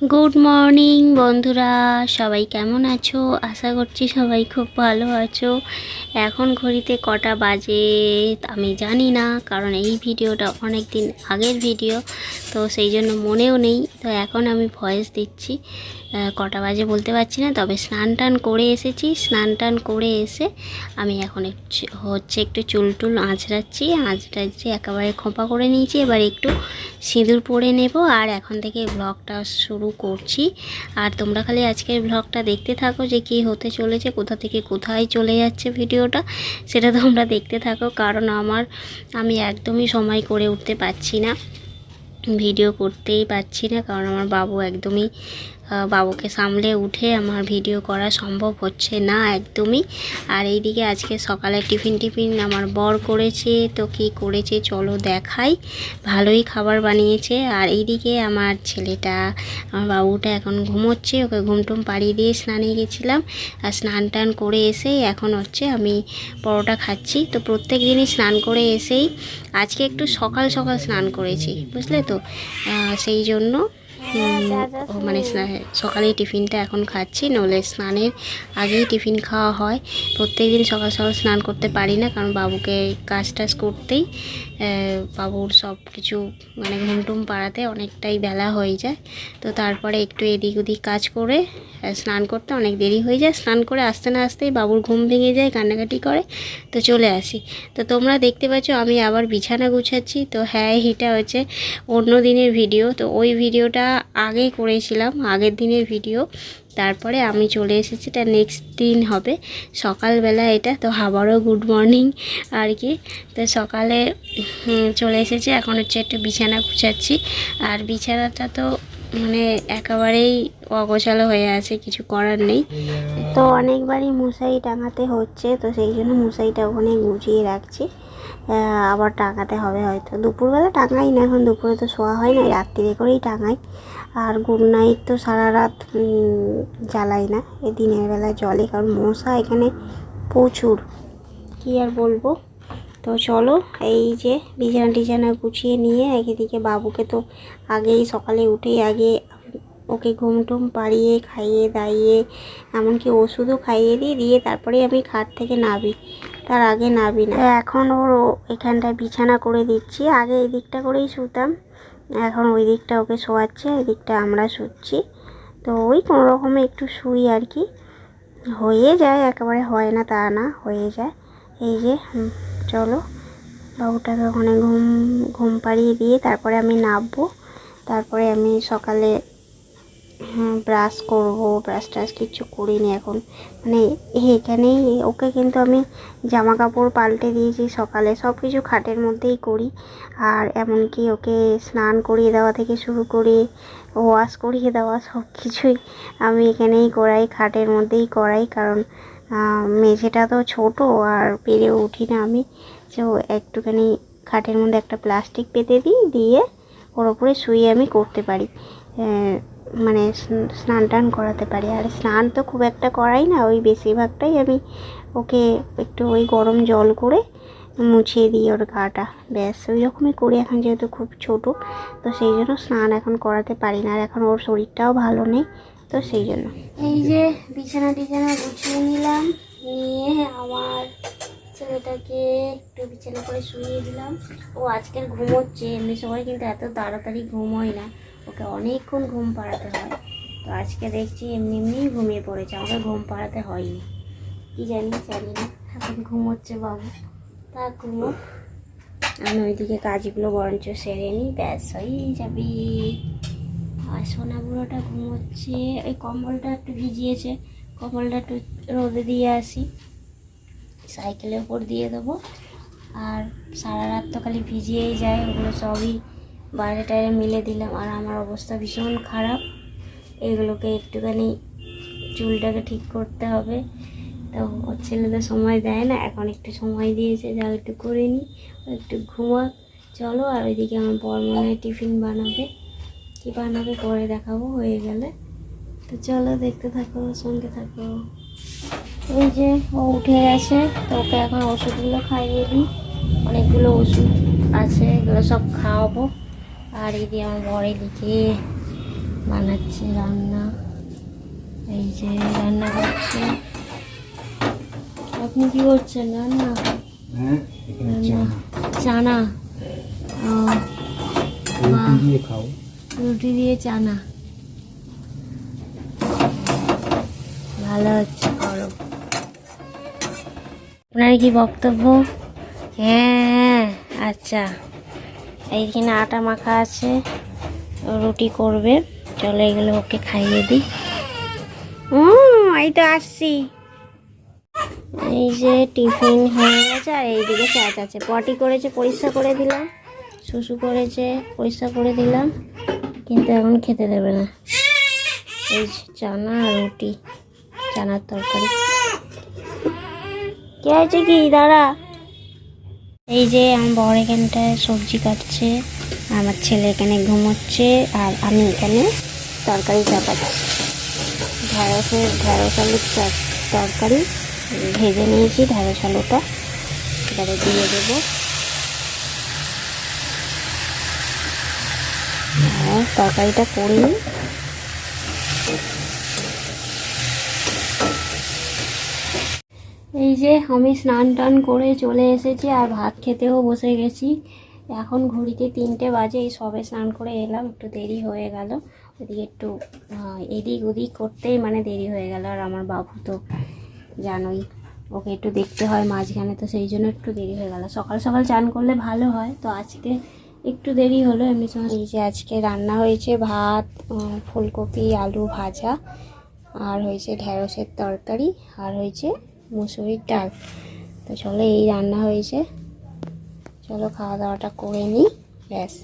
Good morning বন্ধুরা, সবাই কেমন আছো? আশা করছি সবাই খুব ভালো আছো। এখন ঘড়িতে কটা বাজে আমি জানি না, কারণ এই ভিডিওটা অনেক দিন আগের ভিডিও, তো সেই জন্য মনেও নেই। তো এখন আমি ভয়েস দিচ্ছি, কটা বাজে বলতে পারছি না। তবে স্নান টান করে এসেছি, স্নান টান করে এসে আমি এখন একটু চুল টুল আঁচড়াচ্ছি, একেবারে খোঁপা করে নিয়েছি। এবার একটু সিঁদুর পরে নেব আর এখন থেকে ব্লগটা শুরু করছি। আর তোমরা খালি আজকের ব্লগটা দেখতে থাকো যে কী হতে চলেছে, কোথা থেকে কোথায় চলে যাচ্ছে ভিডিওটা, সেটা তোমরা দেখতে থাকো। কারণ আমি একদমই সময় করে উঠতে পারছি না, ভিডিও করতেই পারছি না, কারণ আমার বাবুকে সামলে উঠে আমার ভিডিও করা সম্ভব হচ্ছে না একদমই। আর এইদিকে আজকে সকালে টিফিন আমার বর করেছে, তো কী করেছে চলো দেখাই। ভালোই খাবার বানিয়েছে। আর এইদিকে আমার বাবুটা এখন ঘুমোচ্ছে, ওকে ঘুমটুম পাড়িয়ে দিয়ে স্নানে গেছিলাম। আর স্নান টান করে এসেই এখন আমি পরোটা খাচ্ছি। তো প্রত্যেক দিনই স্নান করে এসেই আজকে একটু সকাল সকাল স্নান করেছি, বুঝলে তো, সেই জন্য মানে সকালে টিফিনটা এখন খাচ্ছি, নইলে স্নানের আগেই টিফিন খাওয়া হয়। প্রত্যেক দিন সকাল সকাল স্নান করতে পারি না, কারণ বাবুকে কাজ টাজ করতেই বাবুর সব কিছু মানে ঘুমটুম পাড়াতে অনেকটাই বেলা হয়ে যায়। তো তারপরে একটু এদিক ওদিক কাজ করে স্নান করতে অনেক দেরি হয়ে যায়। স্নান করে আসতে না আসতেই বাবুর ঘুম ভেঙে যায়, কান্নাকাটি করে, তো চলে আসি। তো তোমরা দেখতে পাচ্ছ আমি আবার বিছানা গুছাচ্ছি। তো হ্যাঁ, এটা হচ্ছে অন্য দিনের ভিডিও, তো ওই ভিডিওটা আগে করেছিলাম, আগের দিনের ভিডিও। তারপরে আমি চলে এসেছি, এটা নেক্সট দিন হবে সকালবেলা এটা। তো আবারও গুড মর্নিং আর কি। তো সকালে চলে এসেছি, এখন একটু বিছানা গুছাচ্ছি। আর বিছানাটা তো মানে একেবারেই অগোছালো হয়ে আছে, কিছু করার নেই। তো অনেকবারই মশারি টাঙাতে হচ্ছে, তো সেই জন্য মশারিটা ওখানে গুছিয়ে রাখছি। আবার টাঙাতে হবে হয়তো, দুপুরবেলা টাঙাই না, এখন দুপুরে তো শোয়া হয় না, রাত্রিরে করেই টাঙাই। আর গুড নাইট তো সারা রাত জ্বালাই না, এই দিনের বেলা জলে, কারণ মশা এখানে প্রচুর, কি আর বলবো। তো চলো, এই যে বিছানা গুছিয়ে নিয়ে একদিকে বাবুকে তো আগেই সকালে উঠেই আগে ওকে ঘুমটুম পাড়িয়ে খাইয়ে দাইয়ে এমনকি ওষুধও খাইয়ে দিয়ে তারপরে আমি খাট থেকে নাবি, তার আগে নাবি না। এখন ওর এখানটায় বিছানা করে দিচ্ছি, আগে এই দিকটা করেই শুতাম, এখন ওই দিকটা ওকে শোয়াচ্ছে, এই দিকটা আমরা শুচ্ছি। তো ওই কোনো রকমে একটু শুই আর কি, হয়ে যায়, একেবারে হয় না তা না, হয়ে যায়। এই যে চলো, বাবুটাকে ওখানে ঘুম পাড়িয়ে দিয়ে তারপরে আমি নাববো। তারপরে আমি সকালে ব্রাশ করবো, ব্রাশ টাশ কিছু করিনি এখন, মানে এখানেই ওকে কিন্তু আমি জামা কাপড় পাল্টে দিয়েছি সকালে, সব কিছু খাটের মধ্যেই করি। আর এমনকি ওকে স্নান করিয়ে দেওয়া থেকে শুরু করে ওয়াশ করিয়ে দেওয়া সব কিছুই আমি এখানেই করাই, খাটের মধ্যেই করাই। কারণ মেঝেটা তো ছোট আর পেরে উঠি না আমি, তো একটুখানি খাটের মধ্যে একটা প্লাস্টিক পেতে দিয়ে ওর ওপরে শুয়ে আমি করতে পারি, মানে স্নান টান করাতে পারি। আর স্নান তো খুব একটা করাই না, ওই বেশিরভাগটাই আমি ওকে একটু ওই গরম জল করে মুছিয়ে দিই ওর গাটা, ব্যাস ওই রকমই করি। এখন যেহেতু খুব ছোট, তো সেই জন্য স্নান এখন করাতে পারি না, আর এখন ওর শরীরটাও ভালো নেই, তো সেই জন্য। এই যে বিছানা গুছিয়ে নিলাম, নিয়ে আমার ছেলেটাকে একটু বিছানা করে শুইয়ে দিলাম। ও আজকের ঘুমোচ্ছে, এমনি সময় কিন্তু এত তাড়াতাড়ি ঘুম হয় না, ওকে অনেকক্ষণ ঘুম পাড়াতে হয়। তো আজকে দেখছি এমনি ঘুমিয়ে পড়েছে, আমাকে ঘুম পাড়াতে হয়নি, কি জানি না, এখন ঘুমোচ্ছে বাবু, তা ঘুমো, আমি ওইদিকে কাজগুলো বরঞ্চ সেরে নিই, ব্যাস হয়েই যাবি। আর সোনা বুড়োটা ঘুমোচ্ছে, ওই কম্বলটা একটু ভিজিয়েছে, কম্বলটা একটু রোদে দিয়ে আসি, সাইকেলের উপর দিয়ে দেবো। আর সারা রাত তো খালি ভিজিয়েই যায়, ওগুলো সবই বাইরে টাইরে মিলে দিলাম। আর আমার অবস্থা ভীষণ খারাপ, এগুলোকে একটুখানি চুলটাকে ঠিক করতে হবে। তো ওর ছেলেদের সময় দেয় না, এখন একটু সময় দিয়েছে, যা একটু করে নিই, একটু ঘুমাক। চলো, আর ওইদিকে আমার বর মনে হয় টিফিন বানাবে, কী বানাবে পরে দেখাবো হয়ে গেলে। তো চলো, দেখতে থাকো, সঙ্গে থাকো। এই যে ও উঠে গেছে, তো ওকে এখন ওষুধগুলো খাইয়ে দিই, অনেকগুলো ওষুধ আছে, এগুলো সব খাওয়াবো। আর এই দিয়ে আমার বর এদিকে বানাচ্ছে রান্না। এই যে রান্না করছে। আপনি কি করছেন? রান্না? রান্না চানা। রুটি দিয়ে চানা ভালো হচ্ছে। করো। আপনার কি বক্তব্য? হ্যাঁ, আচ্ছা। এইখানে আটা মাখা আছে, রুটি করবে। চলো এগুলো ওকে খাইয়ে দিই। এই তো আসছি। এই যে টিফিন হয়ে গেছে, আর এইদিকে চাচ আছে। পটি করেছে, পরিষ্কার করে দিলাম। শুশু করেছে, পরিষ্কার করে দিলাম, কিন্তু এখন খেতে দেবে না। এই চানা আর রুটি, চানার তরকারি। কে আছে কি? দাঁড়া। এই যে আমার বর এখানটায় সবজি কাটছে, আমার ছেলে এখানে ঘুমোচ্ছে, আর আমি এখানে তরকারি চাপাচ্ছি। ঢেঁড়স আলুর তরকারি ভেজে নিয়েছি। ঢেঁড়স আলুটা এবারে দিয়ে দেবো। তরকারিটা করে নিই। এই যে আমি স্নান টান করে চলে এসেছি, আর ভাত খেতেও বসে গেছি। এখন ঘড়িতে 3টে বাজে। এই সবে স্নান করে এলাম, একটু দেরি হয়ে গেল। ওদিকে একটু এদিক ওদিক করতেই মানে দেরি হয়ে গেল। আর আমার বাবু তো জানোই, ওকে একটু দেখতে হয় মাঝখানে, তো সেই জন্য একটু দেরি হয়ে গেল। সকাল সকাল চান করলে ভালো হয়, তো আজকে একটু দেরি হলো এমনি সময়। এই যে আজকে রান্না হয়েছে ভাত, ফুলকপি আলু ভাজা, আর হয়েছে ঢেঁড়সের তরকারি, আর হয়েছে মুসুরির ডাল। তো চলো এই রান্না হয়েছে, চলো খাওয়া দাওয়াটা করে নিই, ব্যাস।